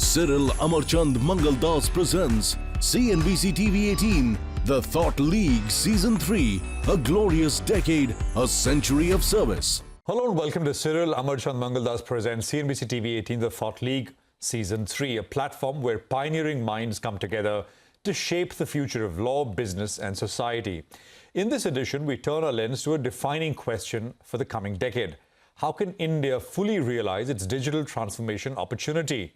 Cyril Amarchand Mangaldas presents CNBC TV 18, The Thought League Season 3, A Glorious Decade, A Century of Service. Hello and welcome to Cyril Amarchand Mangaldas presents CNBC TV 18, The Thought League Season 3, a platform where pioneering minds come together to shape the future of law, business and society. In this edition, we turn our lens to a defining question for the coming decade. How can India fully realize its digital transformation opportunity?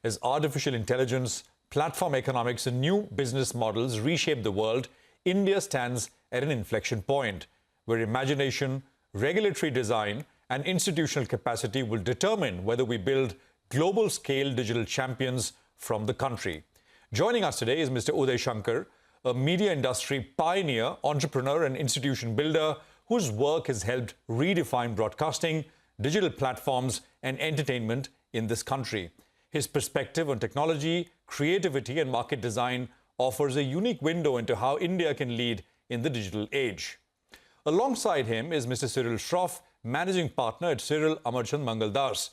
As artificial intelligence, platform economics and new business models reshape the world, India stands at an inflection point where imagination, regulatory design and institutional capacity will determine whether we build global-scale digital champions from the country. Joining us today is Mr. Uday Shankar, a media industry pioneer, entrepreneur and institution builder whose work has helped redefine broadcasting, digital platforms and entertainment in this country. His perspective on technology, creativity and market design offers a unique window into how India can lead in the digital age. Alongside him is Mr. Cyril Shroff, managing partner at Cyril Amarchand Mangaldas,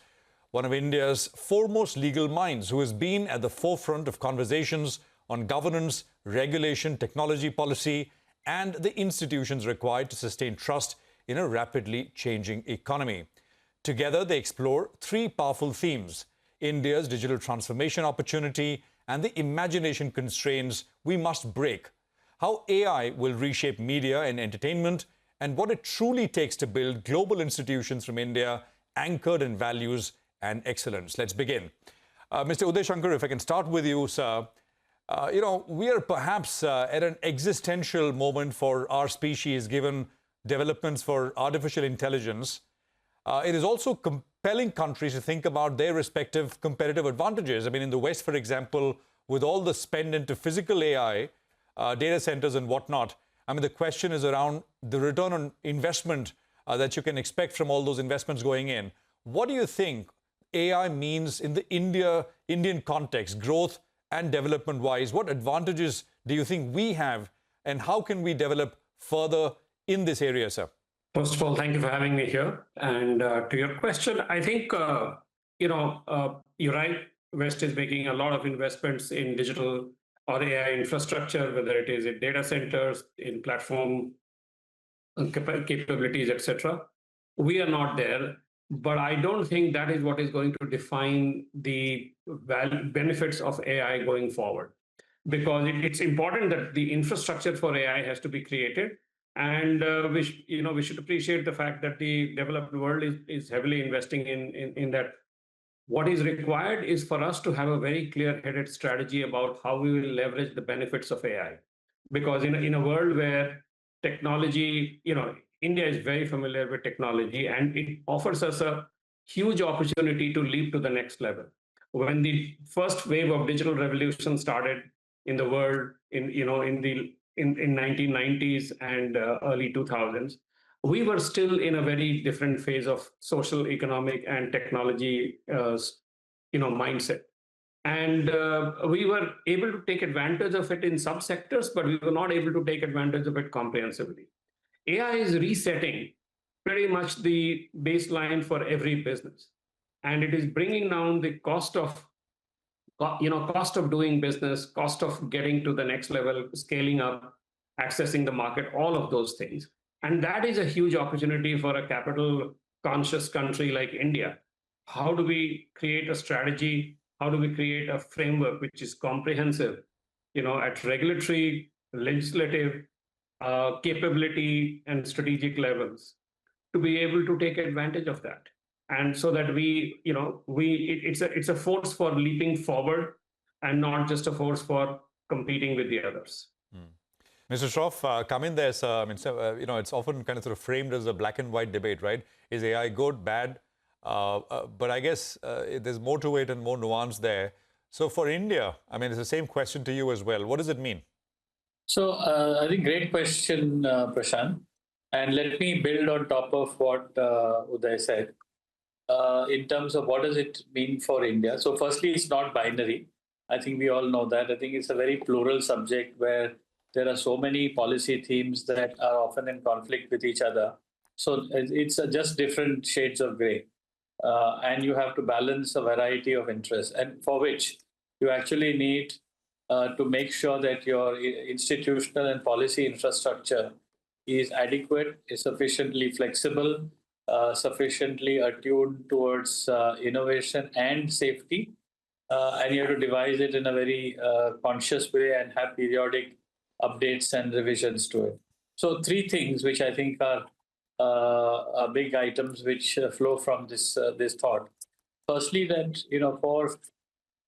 one of India's foremost legal minds who has been at the forefront of conversations on governance, regulation, technology policy, and the institutions required to sustain trust in a rapidly changing economy. Together, they explore three powerful themes: India's digital transformation opportunity and the imagination constraints we must break, how AI will reshape media and entertainment, and what it truly takes to build global institutions from India anchored in values and excellence. Let's begin. Mr. Uday Shankar, if I can start with you, sir. We are perhaps at an existential moment for our species given developments for artificial intelligence. It is also compelling countries to think about their respective competitive advantages. I mean, in the West, for example, with all the spend into physical AI, data centers and whatnot, I mean, the question is around the return on investment that you can expect from all those investments going in. What do you think AI means in the Indian context, growth and development-wise? What advantages do you think we have, and how can we develop further in this area, sir? First of all, thank you for having me here. And to your question, I think, you're right. West is making a lot of investments in digital or AI infrastructure, whether it is in data centers, in platform capabilities, etc. We are not there, but I don't think that is what is going to define the benefits of AI going forward, because it's important that the infrastructure for AI has to be created. And we should appreciate the fact that the developed world is heavily investing in that. What is required is for us to have a very clear-headed strategy about how we will leverage the benefits of AI. Because in a world where technology, India is very familiar with technology, and it offers us a huge opportunity to leap to the next level. When the first wave of digital revolution started in the world in 1990s and early 2000s, we were still in a very different phase of social, economic, and technology, mindset. And we were able to take advantage of it in subsectors, but we were not able to take advantage of it comprehensively. AI is resetting pretty much the baseline for every business, and it is bringing down the cost of doing business, cost of getting to the next level, scaling up, accessing the market, all of those things. And that is a huge opportunity for a capital-conscious country like India. How do we create a strategy? How do we create a framework which is comprehensive, at regulatory, legislative, capability, and strategic levels, to be able to take advantage of that? And so that it's a force for leaping forward and not just a force for competing with the others. Mr. Shroff, come in there, sir. I mean, it's often kind of sort of framed as a black and white debate, right? Is AI good, bad? But I guess there's more to it and more nuance there. So for India, I mean, it's the same question to you as well. What does it mean? So I think great question, Prashant. And let me build on top of what Uday said in terms of what does it mean for India. So firstly, it's not binary. I think we all know that. I think it's a very plural subject where there are so many policy themes that are often in conflict with each other. So it's just different shades of gray. and you have to balance a variety of interests, and for which you actually need to make sure that your institutional and policy infrastructure is adequate, is sufficiently flexible, sufficiently attuned towards innovation and safety, and you have to devise it in a very conscious way and have periodic updates and revisions to it. So three things which I think are big items which flow from this thought. Firstly, that for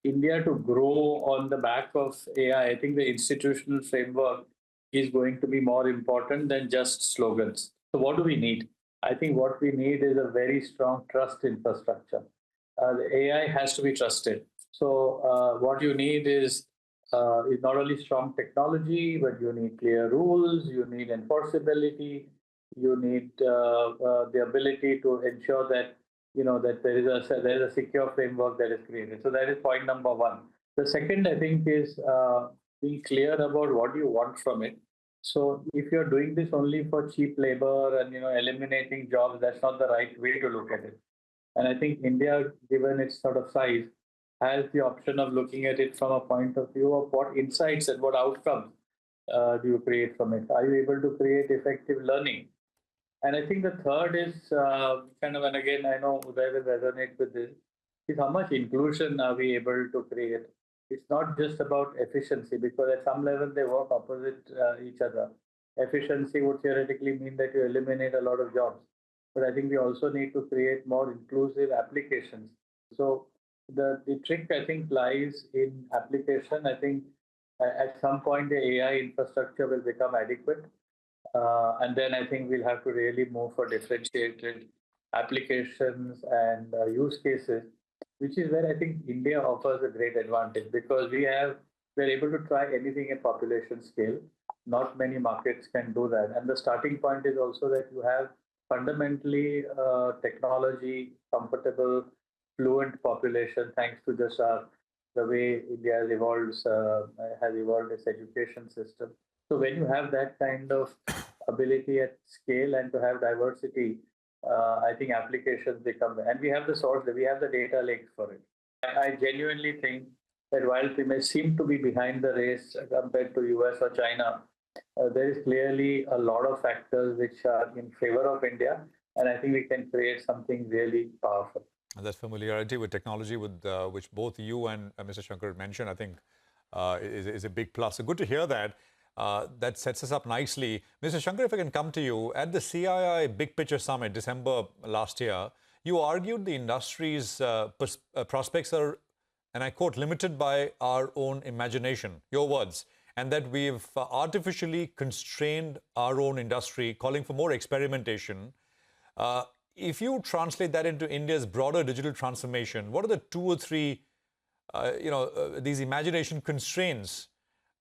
India to grow on the back of AI, I think the institutional framework is going to be more important than just slogans. So what do we need? I think what we need is a very strong trust infrastructure. The AI has to be trusted. So what you need is not only strong technology, but you need clear rules, you need enforceability, you need the ability to ensure that that there is a secure framework that is created. So that is point number one. The second, I think, is being clear about what you want from it. So if you're doing this only for cheap labor and eliminating jobs, that's not the right way to look at it. And I think India, given its sort of size, has the option of looking at it from a point of view of what insights and what outcomes do you create from it. Are you able to create effective learning? And I think the third is and again, I know Uday will resonate with this, is how much inclusion are we able to create? It's not just about efficiency, because at some level they work opposite each other. Efficiency would theoretically mean that you eliminate a lot of jobs. But I think we also need to create more inclusive applications. So the trick, I think, lies in application. I think at some point the AI infrastructure will become adequate. And then I think we'll have to really move for differentiated applications and use cases, which is where I think India offers a great advantage, because we're able to try anything at population scale. Not many markets can do that. And the starting point is also that you have fundamentally technology comfortable, fluent population, thanks to just the way India has evolved its education system. So when you have that kind of ability at scale and to have diversity, I think applications become, and we have the source, we have the data lakes for it. I genuinely think that while we may seem to be behind the race compared to US or China, there is clearly a lot of factors which are in favor of India, and I think we can create something really powerful. And that familiarity with technology, with which both you and Mr. Shankar mentioned, I think is a big plus. So good to hear that. That sets us up nicely. Mr. Shankar, if I can come to you, at the CII Big Picture Summit, December last year, you argued the industry's prospects are, and I quote, limited by our own imagination, your words, and that we've artificially constrained our own industry, calling for more experimentation. If you translate that into India's broader digital transformation, what are the two or three, these imagination constraints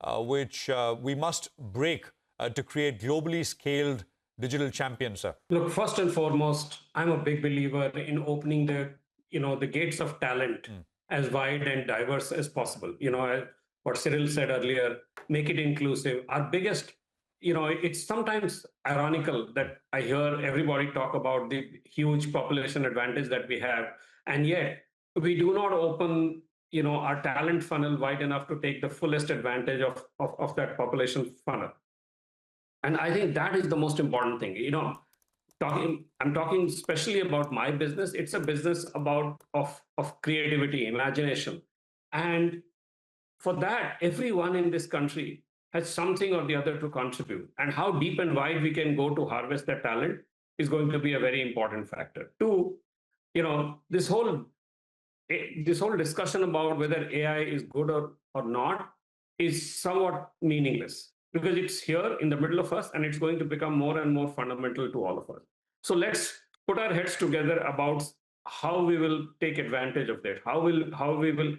which we must break to create globally scaled digital champions, sir? Look, first and foremost, I'm a big believer in opening the gates of talent as wide and diverse as possible. What Cyril said earlier, make it inclusive. Our biggest, it's sometimes ironical that I hear everybody talk about the huge population advantage that we have, and yet we do not open our talent funnel wide enough to take the fullest advantage of that population funnel. And I think that is the most important thing. I'm talking especially about my business. It's a business of creativity, imagination. And for that, everyone in this country has something or the other to contribute. And how deep and wide we can go to harvest that talent is going to be a very important factor. Two, this whole discussion about whether AI is good or not is somewhat meaningless, because it's here in the middle of us and it's going to become more and more fundamental to all of us. So let's put our heads together about how we will take advantage of that, how we will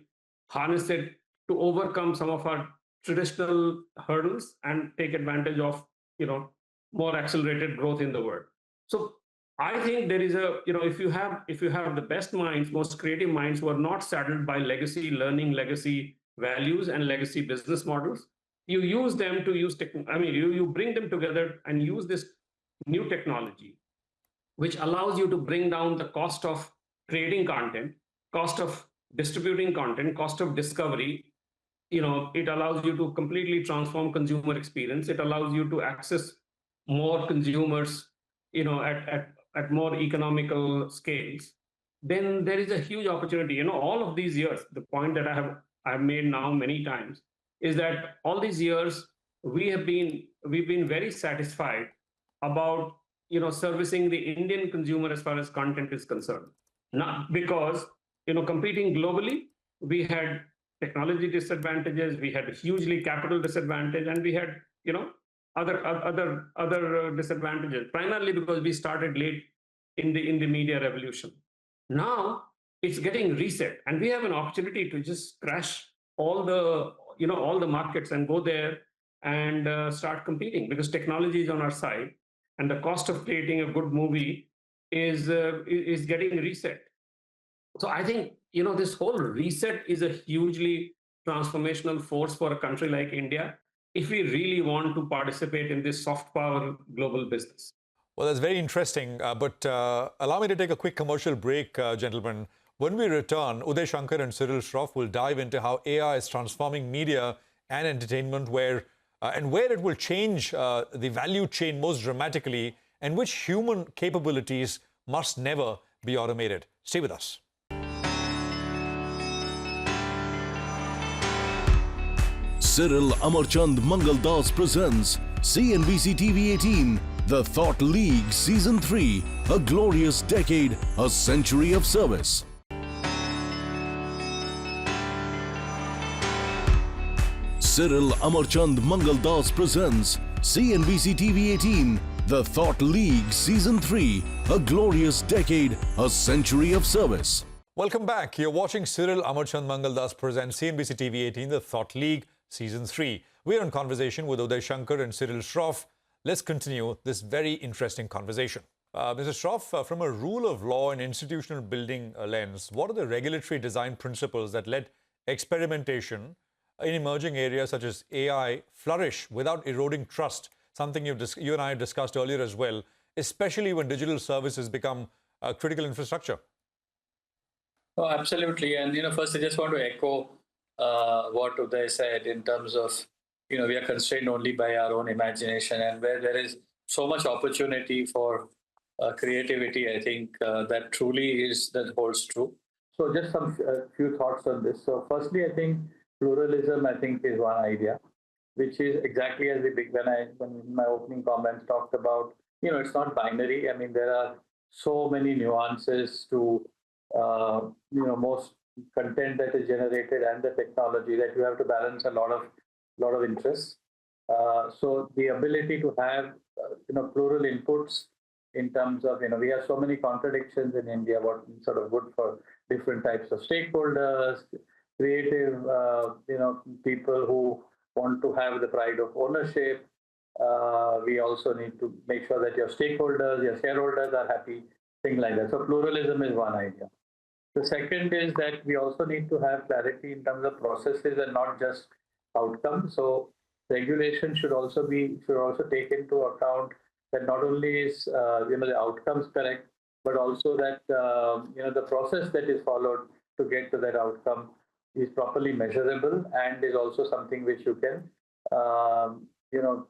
harness it to overcome some of our traditional hurdles and take advantage of more accelerated growth in the world. So I think there is if you have the best minds, most creative minds who are not saddled by legacy learning, legacy values, and legacy business models, you use them to use you bring them together and use this new technology, which allows you to bring down the cost of creating content, cost of distributing content, cost of discovery. It allows you to completely transform consumer experience. It allows you to access more consumers, at more economical scales. Then there is a huge opportunity. All of these years, the point that I've made now many times is that all these years we've been very satisfied about servicing the Indian consumer as far as content is concerned. Not because competing globally, we had technology disadvantages, we had hugely capital disadvantage, and we had other disadvantages. Primarily because we started late in the media revolution. Now it's getting reset, and we have an opportunity to just crash all the markets and go there and start competing, because technology is on our side, and the cost of creating a good movie is getting reset. So I think this whole reset is a hugely transformational force for a country like India if we really want to participate in this soft power global business. Well, that's very interesting. But allow me to take a quick commercial break, gentlemen. When we return, Uday Shankar and Cyril Shroff will dive into how AI is transforming media and entertainment, where it will change the value chain most dramatically, and which human capabilities must never be automated. Stay with us. Cyril Amarchand Mangaldas presents CNBC TV 18, The Thought League Season 3, A Glorious Decade, A Century of Service. Cyril Amarchand Mangaldas presents CNBC TV 18, The Thought League Season 3, A Glorious Decade, A Century of Service. Welcome back. You're watching Cyril Amarchand Mangaldas present CNBC TV 18, The Thought League Season 3. We're in conversation with Uday Shankar and Cyril Shroff. Let's continue this very interesting conversation. Mr. Shroff, from a rule of law and institutional building lens, what are the regulatory design principles that let experimentation in emerging areas such as AI flourish without eroding trust? Something you and I have discussed earlier as well, especially when digital services become critical infrastructure. Oh, absolutely. And, first I just want to echo what Uday said in terms of, we are constrained only by our own imagination, and where there is so much opportunity for creativity, I think that truly holds true. So just some few thoughts on this. So firstly, I think pluralism, is one idea, which is exactly as when in my opening comments talked about, it's not binary. I mean, there are so many nuances to, most content that is generated and the technology that you have to balance a lot of interests. So the ability to have, plural inputs in terms of, we have so many contradictions in India, what sort of good for different types of stakeholders, creative, people who want to have the pride of ownership. We also need to make sure that your stakeholders, your shareholders are happy, things like that. So pluralism is one idea. The second is that we also need to have clarity in terms of processes and not just outcomes. So regulation should also take into account that not only is the outcomes correct, but also that the process that is followed to get to that outcome is properly measurable and is also something which you can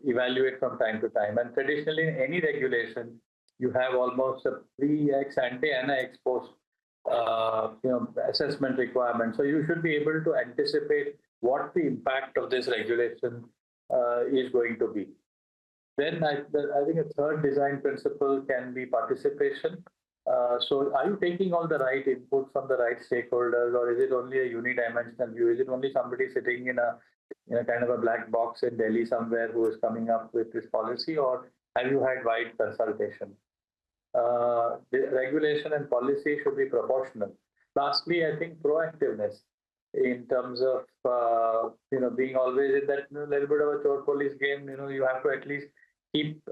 evaluate from time to time. And traditionally, in any regulation, you have almost a pre-ex ante and an ex post assessment requirement. So you should be able to anticipate what the impact of this regulation is going to be. Then I think a third design principle can be participation. So are you taking all the right input from the right stakeholders, or is it only a unidimensional view? Is it only somebody sitting in a kind of a black box in Delhi somewhere who is coming up with this policy, or have you had wide consultation? The regulation and policy should be proportional. Lastly, I think proactiveness in terms of being always in that little bit of a chore police game. You have to at least keep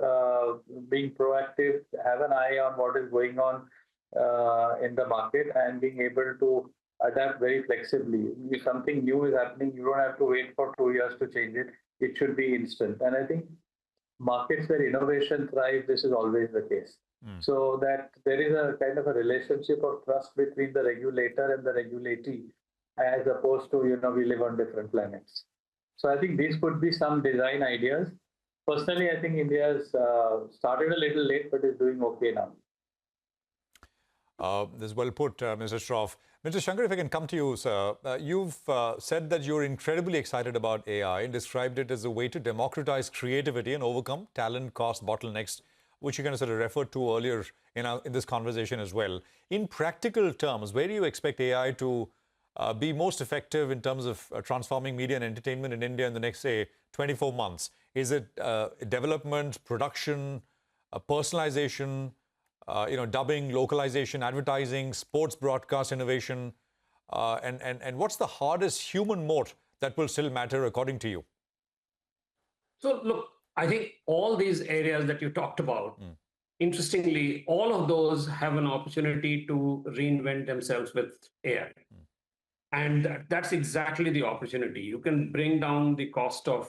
being proactive, have an eye on what is going on in the market, and being able to adapt very flexibly. If something new is happening, you don't have to wait for 2 years to change it. It should be instant. And I think markets where innovation thrives, this is always the case. so that there is a kind of a relationship of trust between the regulator and the regulatee, as opposed to, we live on different planets. So I think these could be some design ideas. Personally, I think India's started a little late, but is doing okay now. This is well put, Mr. Shroff. Mr. Shankar, if I can come to you, sir. You've said that you're incredibly excited about AI and described it as a way to democratize creativity and overcome talent cost bottlenecks, which you kind of sort of referred to earlier in this conversation as well. In practical terms, where do you expect AI to be most effective in terms of transforming media and entertainment in India in the next, say, 24 months? Is it development, production, personalization, dubbing, localization, advertising, sports broadcast innovation, and what's the hardest human moat that will still matter according to you? So look, I think all these areas that you talked about, interestingly, all of those have an opportunity to reinvent themselves with AI. And that's exactly the opportunity. You can bring down the cost of,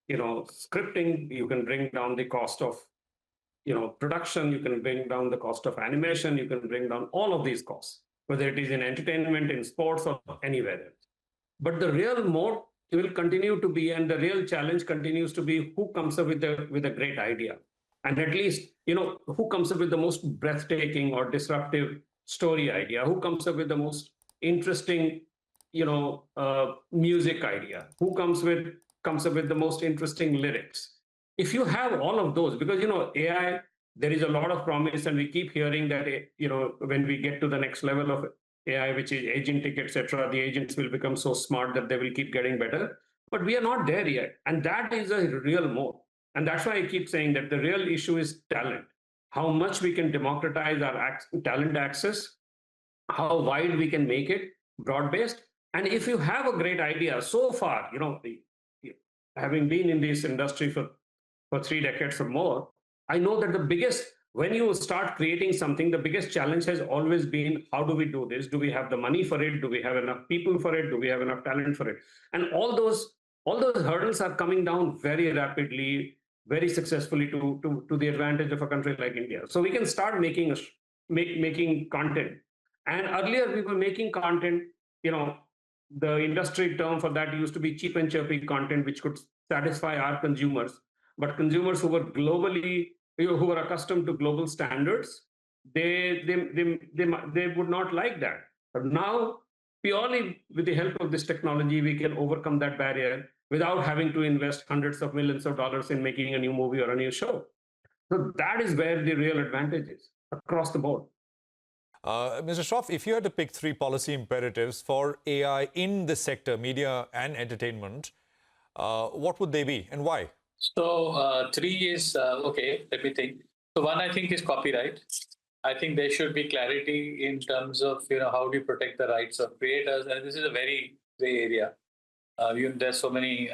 scripting. You can bring down the cost of, production. You can bring down the cost of animation. You can bring down all of these costs, whether it is in entertainment, in sports, or anywhere else. But the real moat will continue to be, and the real challenge continues to be, who comes up with a great idea, and at least who comes up with the most breathtaking or disruptive story idea, who comes up with the most interesting music idea, who comes up with the most interesting lyrics. If you have all of those, because AI, there is a lot of promise, and we keep hearing that when we get to the next level of AI, which is agentic, etc., the agents will become so smart that they will keep getting better. But we are not there yet, and that is a real moat. And that's why I keep saying that the real issue is talent. How much we can democratize our talent access, how wide we can make it, broad-based. And if you have a great idea, so far, having been in this industry for 3 decades or more, I know that when you start creating something, the biggest challenge has always been, how do we do this? Do we have the money for it? Do we have enough people for it? Do we have enough talent for it? And all those hurdles are coming down very rapidly, very successfully to the advantage of a country like India. So we can start making content. And earlier we were making content, the industry term for that used to be cheap and chirpy content, which could satisfy our consumers. But consumers who were accustomed to global standards, they would not like that. But now, purely with the help of this technology, we can overcome that barrier without having to invest hundreds of millions of dollars in making a new movie or a new show. So that is where the real advantage is across the board. Mr. Shroff, if you had to pick 3 policy imperatives for AI in this sector, media and entertainment, what would they be and why? So 3 is, okay, let me think. So 1, I think, is copyright. I think there should be clarity in terms of, how do you protect the rights of creators? And this is a very gray area. There's so many,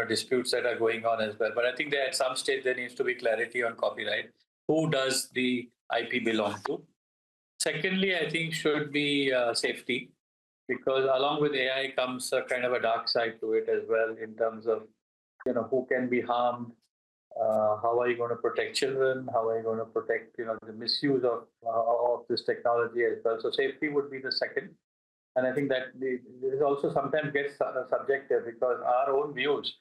disputes that are going on as well. But I think that at some stage there needs to be clarity on copyright. Who does the IP belong to? Secondly, I think should be safety, because along with AI comes a kind of a dark side to it as well, in terms of, who can be harmed, how are you going to protect children, how are you going to protect, the misuse of this technology as well. So safety would be the second. And I think that this also sometimes gets subjective, because our own views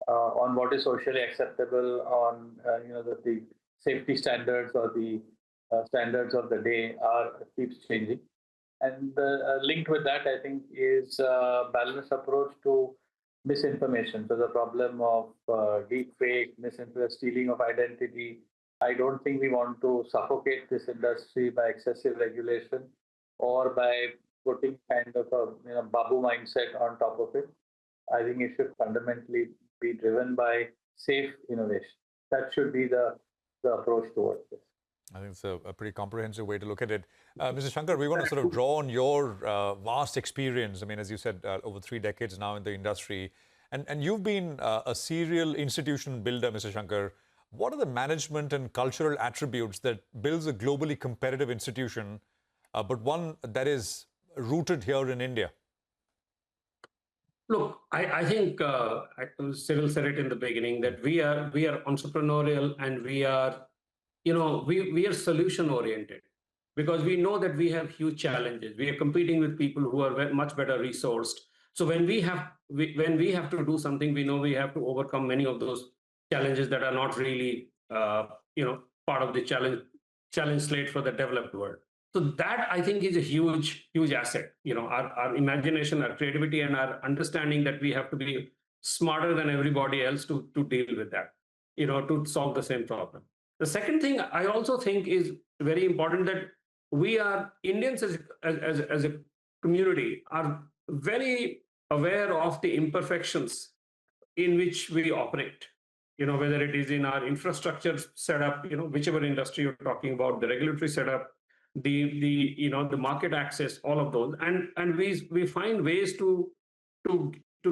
on what is socially acceptable, on the safety standards or the standards of the day keeps changing. And linked with that, I think, is a balanced approach to misinformation. So the problem of deep fake, stealing of identity. I don't think we want to suffocate this industry by excessive regulation or by putting kind of a babu mindset on top of it. I think it should fundamentally be driven by safe innovation. That should be the approach towards this. I think it's a pretty comprehensive way to look at it. Mr. Shankar, we want to sort of draw on your vast experience. I mean, as you said, over 3 decades now in the industry. And you've been a serial institution builder, Mr. Shankar. What are the management and cultural attributes that builds a globally competitive institution, but one that is rooted here in India? Look, I think Cyril said it in the beginning, that we are entrepreneurial, and we are we are solution oriented because we know that we have huge challenges. We are competing with people who are much better resourced. So when we have to do something, we know we have to overcome many of those challenges that are not really part of the challenge slate for the developed world. So that I think is a huge asset. Our imagination, our creativity, and our understanding that we have to be smarter than everybody else to deal with that, to solve the same problem. The second thing I also think is very important, that we are Indians as a community are very aware of the imperfections in which we operate. Whether it is in our infrastructure setup, whichever industry you're talking about, the regulatory setup, the market access, all of those, and we find ways to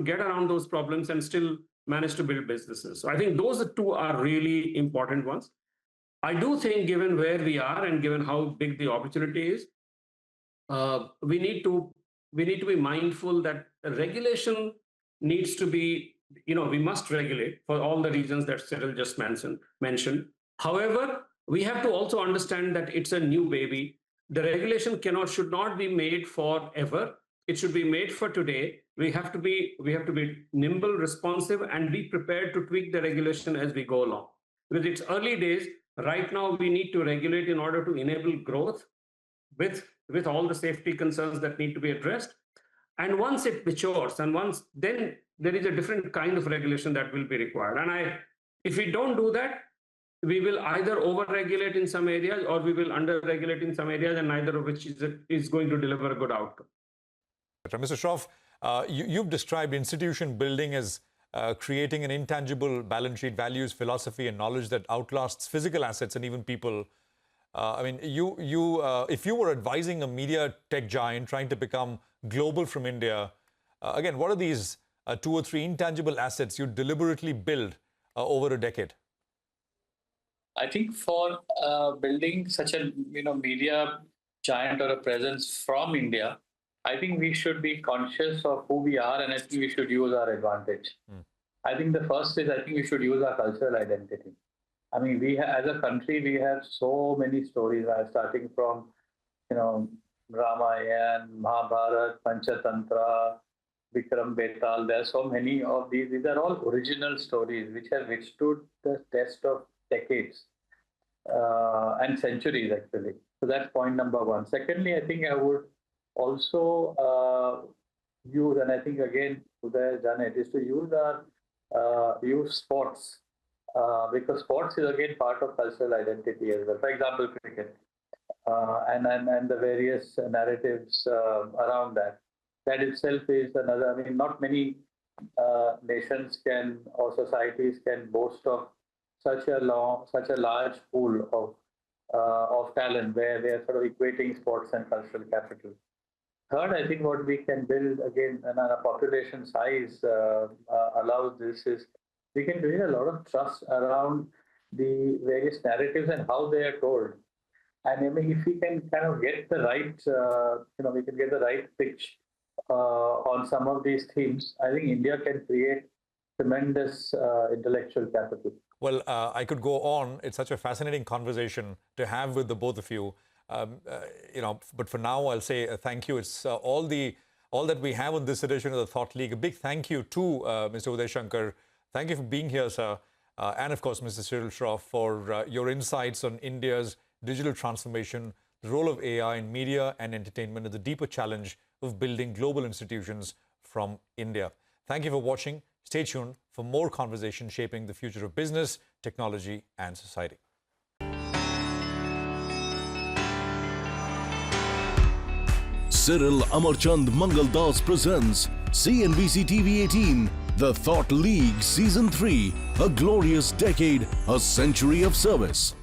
get around those problems and still manage to build businesses. So I think those two are really important ones. I do think, given where we are and given how big the opportunity is, we need to be mindful that regulation needs to be, we must regulate for all the reasons that Cyril just mentioned. However, we have to also understand that it's a new baby. The regulation should not be made forever. It should be made for today. We have to be nimble, responsive, and be prepared to tweak the regulation as we go along. With its early days, right now we need to regulate in order to enable growth with all the safety concerns that need to be addressed. And once it matures, then there is a different kind of regulation that will be required. And if we don't do that, we will either over-regulate in some areas or we will under-regulate in some areas, and neither of which is going to deliver a good outcome. Mr. Shroff, you've described institution building as creating an intangible balance sheet, values, philosophy, and knowledge that outlasts physical assets and even people. If you were advising a media tech giant trying to become global from India, again, what are these 2 or 3 intangible assets you deliberately build over a decade? I think for building such a media giant or a presence from India, I think we should be conscious of who we are, and I think we should use our advantage. I think the first is, I think we should use our cultural identity. I mean, as a country, we have so many stories, starting from, Ramayana, Mahabharata, Panchatantra, Vikram Betal. There are so many of these. These are all original stories which have withstood the test of decades and centuries, actually. So that's point number one. Secondly, I think I would also use, and I think again Uday has done it, is to use sports, because sports is again part of cultural identity as well. For example, cricket, and the various narratives around that. That itself is another. I mean, not many nations or societies can boast of such a large pool of talent where they are sort of equating sports and cultural capital. Third, I think what we can build, again, and our population size allows this, is we can build a lot of trust around the various narratives and how they are told. And I mean, if we can kind of get the right, we can get the right pitch on some of these themes, I think India can create tremendous intellectual capital. Well, I could go on. It's such a fascinating conversation to have with the both of you. But for now, I'll say thank you. It's all that we have on this edition of the Thought League. A big thank you to Mr. Uday Shankar. Thank you for being here, sir. And of course, Mr. Cyril Shroff, for your insights on India's digital transformation, the role of AI in media and entertainment, and the deeper challenge of building global institutions from India. Thank you for watching. Stay tuned for more conversation shaping the future of business, technology, and society. Cyril Amarchand Mangaldas presents CNBC TV 18, The Thought League Season 3, A Glorious Decade, A Century of Service.